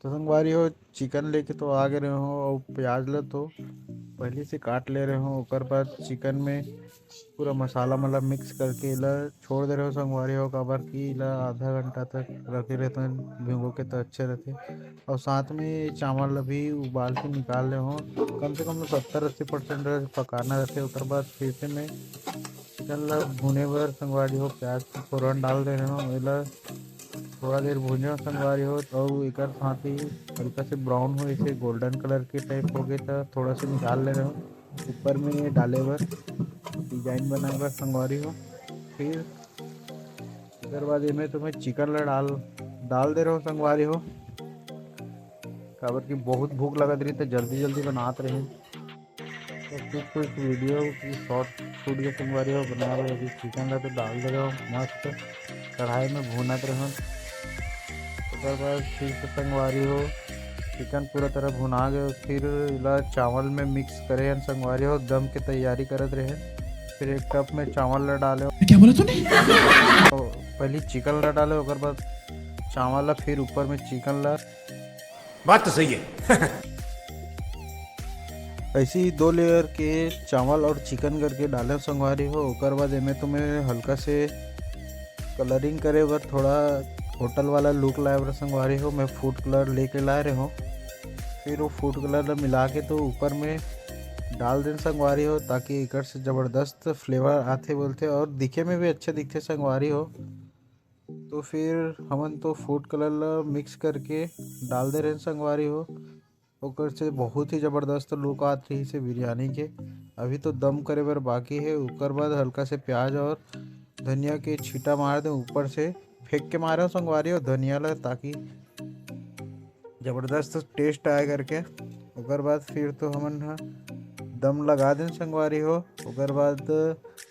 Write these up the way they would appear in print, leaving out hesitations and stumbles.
तो संगवारी हो चिकन लेके तो आ गए रहे हो और प्याज ल तो पहले से काट ले रहे हो। ओकर बाद चिकन में पूरा मसाला मतलब मिक्स करके इला छोड़ दे रहे हो संगवारी हो। काबर की इला आधा घंटा तक रखे रहते हैं भिगो के तो अच्छे रहते। और साथ में चावल भी उबाल के निकाल रहे हो। कम से कम 70-80% पकाना रहते। ओकर बाद फिर से मैं चिकन ला भुने बर संगवारी हो प्याज के फोरन डाल दे रहे हो। इला थोड़ा देर भूंजा संगवारी हो और एक साथ ही हल्का से ब्राउन हो इसे गोल्डन कलर के टाइप हो गए तो थोड़ा सा निकाल ले रहे हो। ऊपर में डाले बर डिजाइन बनाए बर संगवारी हो। फिर एक बाद इनमें तुम्हें चिकन ला डाल डाल दे रहे हो संगवारी हो। काबर की बहुत भूख लगत रही तो जल्दी जल्दी बनात रहे। तो कुछ कुछ वीडियो की शॉर्ट शूट के संगवारी हो बना रहे हो। अभी चिकन ला तो डाल दे रहे हो मस्त कढ़ाई में भूनत रहो। उसके बाद फिर से संगवारी हो चिकन पूरा तरह भुना गए। फिर इला चावल में मिक्स करे हन संगवारी हो दम के तैयारी करत रहे। फिर एक कप में चावल ला डाले क्या बोला तूने? तो पहले चिकन ला डाले ओकर बाद चावल ला फिर ऊपर में चिकन ला। बात तो सही है। ऐसे ही 2 लेयर के चावल और चिकन करके डाले संगवारी हो। ओकर बाद एमे तुम्हें हल्का से कलरिंग करे बर थोड़ा होटल वाला लुक लाए बर संगवारी हो मैं फूड कलर लेके लाए रहे हो। फिर वो फूड कलर मिला के तो ऊपर में डाल दें संगवारी हो ताकि एक से ज़बरदस्त फ्लेवर आते बोलते और दिखे में भी अच्छे दिखते संगवारी हो। तो फिर हमन तो फूड कलर ला मिक्स करके डाल दे रहे संगवारी हो। ओकर से बहुत ही ज़बरदस्त लुक आत रही से बिरयानी के। अभी तो दम करे बर बाकी है। ओकर बाद हल्का से प्याज और धनिया के छींटा मार दे ऊपर से फेंक के मारे संगवारी हो धनिया ला ताकि ज़बरदस्त टेस्ट आए करके। ओकर बाद फिर तो हमन हा दम लगा दें संगवारी हो। ओकर बाद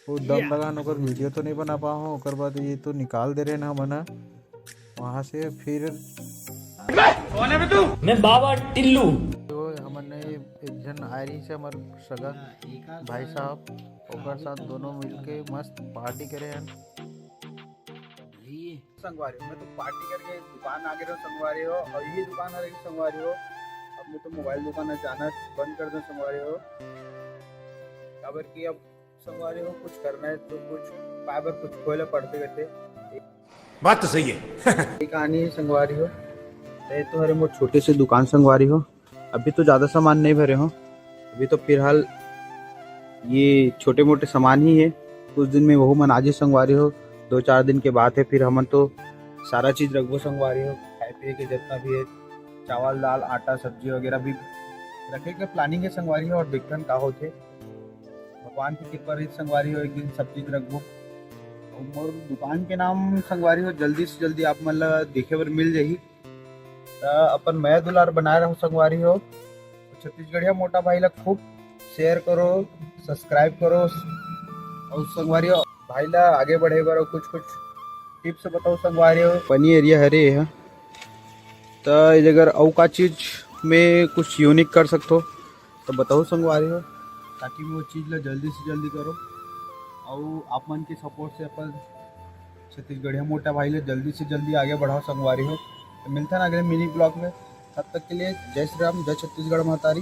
वो दम लगान ओकर वीडियो तो नहीं बना पाओ। ओकर बाद ये तो निकाल दे रहे ना हमन हा वहाँ से। फिर मैं बाबा टिल्लू। तो हमन ने एक जन आए रही से हमारे सगा भाई साहब ओकर साथ दोनों मिलके मस्त पार्टी करे हैं संगवारी हो। मैं तो पार्टी करके दुकान आगे रहो संगवारी हो और ये दुकान आ रही संगवारी हो। अब मैं तो मोबाइल दुकान जाना बंद कर दूं संगवारी हो। काबर की अब संगवारी हो कुछ करना है तो कुछ पावर कुछ खोले पड़ते करते। बात तो सही है। ये कहानी है संगवारी हो। ये तो हरे मोट छोटे से दुकान संगवारी हो। अभी तो ज़्यादा सामान नहीं भरे हो। अभी तो फिलहाल ये छोटे मोटे सामान ही है। कुछ दिन में वो मन आज ही संगवारी हो। 2-4 दिन के बाद है फिर हमन तो सारा चीज़ रखबो संगवारी हो। खाए पिए के जितना भी है चावल दाल आटा सब्जी वगैरह भी रखे के प्लानिंग है संगवारी हो। और देखन का होते भगवान की कृपा रही संगवारी हो एक दिन सब चीज़ रखबो। और दुकान के नाम संगवारी हो जल्दी से जल्दी आप मन ला देखे बर मिल जाही। अपन मैं दुलार बनाए रहो संगवारी हो। छत्तीसगढ़िया मोटा भाई ला खूब शेयर करो सब्सक्राइब करो और संगवारी हो भाई ला आगे बढ़े बर कुछ कुछ टिप्स बताओ संगवारी हो। पनी एरिया हरे है तो अगर अउ का चीज़ में कुछ यूनिक कर सकते हो तो बताओ संगवारी हो ताकि मैं वो चीज़ ला जल्दी से जल्दी करो। और आप मन के सपोर्ट से अपन छत्तीसगढ़िया मोटा भाई ले जल्दी से जल्दी आगे बढ़ाओ संगवारी हो। तो मिलता है ना अगले मिनी ब्लॉग में। तब तक के लिए जय श्री राम जय छत्तीसगढ़ महतारी।